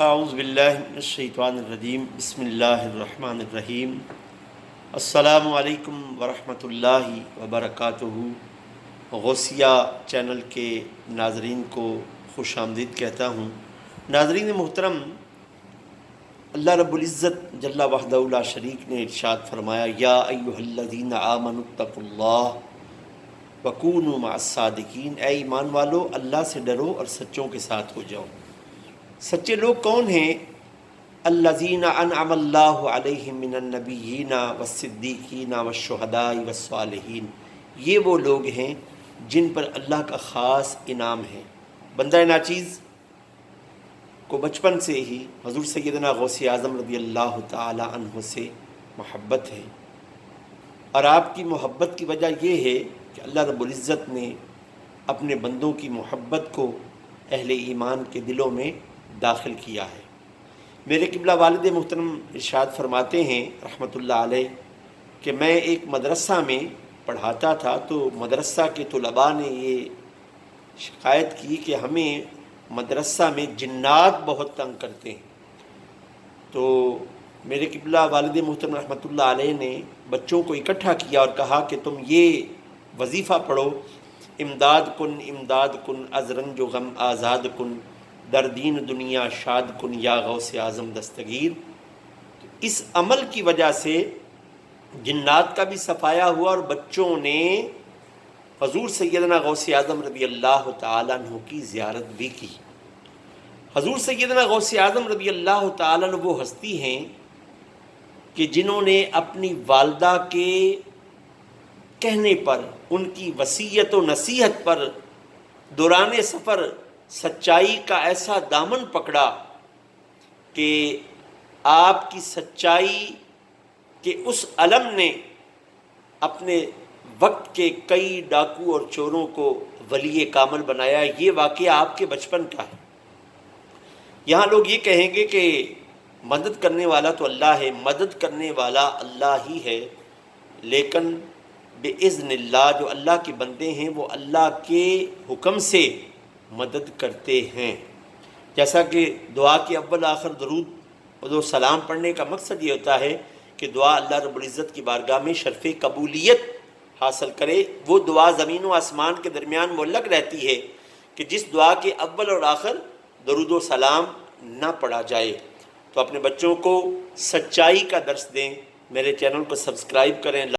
اعوذ باللہ من الشیطان الرجیم بسم اللہ الرحمن الرحیم السلام علیکم ورحمۃ اللہ وبرکاتہ۔ غوثیہ چینل کے ناظرین کو خوش آمدید کہتا ہوں۔ ناظرین محترم، اللہ رب العزت جل وحدہ لا شریک نے ارشاد فرمایا، یا ایھا الذین آمنوا اتقوا اللہ وکونوا مع الصادقین، اے ایمان والو اللہ سے ڈرو اور سچوں کے ساتھ ہو جاؤ۔ سچے لوگ کون ہیں؟ الذین انعم اللہ علیہم من النبیین والصدیقین والشہداء والصالحین، یہ وہ لوگ ہیں جن پر اللہ کا خاص انعام ہے۔ بندہ ناچیز کو بچپن سے ہی حضور سیدنا غوث اعظم رضی اللہ تعالی عنہ سے محبت ہے، اور آپ کی محبت کی وجہ یہ ہے کہ اللہ رب العزت نے اپنے بندوں کی محبت کو اہل ایمان کے دلوں میں داخل کیا ہے۔ میرے قبلہ والد محترم ارشاد فرماتے ہیں رحمۃ اللہ علیہ کہ میں ایک مدرسہ میں پڑھاتا تھا، تو مدرسہ کے طلباء نے یہ شکایت کی کہ ہمیں مدرسہ میں جنات بہت تنگ کرتے ہیں۔ تو میرے قبلہ والد محترم رحمۃ اللہ علیہ نے بچوں کو اکٹھا کیا اور کہا کہ تم یہ وظیفہ پڑھو، امداد کن از رنج و غم آزاد کن، در دین دنیا شاد کن یا غوث اعظم دستگیر۔ اس عمل کی وجہ سے جنات کا بھی صفایا ہوا اور بچوں نے حضور سیدنا غوث اعظم رضی اللہ تعالیٰ عنہ کی زیارت بھی کی۔ حضور سیدنا غوث اعظم رضی اللہ تعالیٰ عنہ وہ ہستی ہیں کہ جنہوں نے اپنی والدہ کے کہنے پر، ان کی وصیت و نصیحت پر دوران سفر سچائی کا ایسا دامن پکڑا کہ آپ کی سچائی کے اس علم نے اپنے وقت کے کئی ڈاکو اور چوروں کو ولی کامل بنایا۔ یہ واقعہ آپ کے بچپن کا ہے۔ یہاں لوگ یہ کہیں گے کہ مدد کرنے والا تو اللہ ہے، مدد کرنے والا اللہ ہی ہے، لیکن بِإِذْنِ اللہ جو اللہ کے بندے ہیں وہ اللہ کے حکم سے مدد کرتے ہیں۔ جیسا کہ دعا کے اول آخر درود و سلام پڑھنے کا مقصد یہ ہوتا ہے کہ دعا اللہ رب العزت کی بارگاہ میں شرف قبولیت حاصل کرے۔ وہ دعا زمین و آسمان کے درمیان معلق رہتی ہے کہ جس دعا کے اول اور آخر درود و سلام نہ پڑھا جائے۔ تو اپنے بچوں کو سچائی کا درس دیں، میرے چینل کو سبسکرائب کریں۔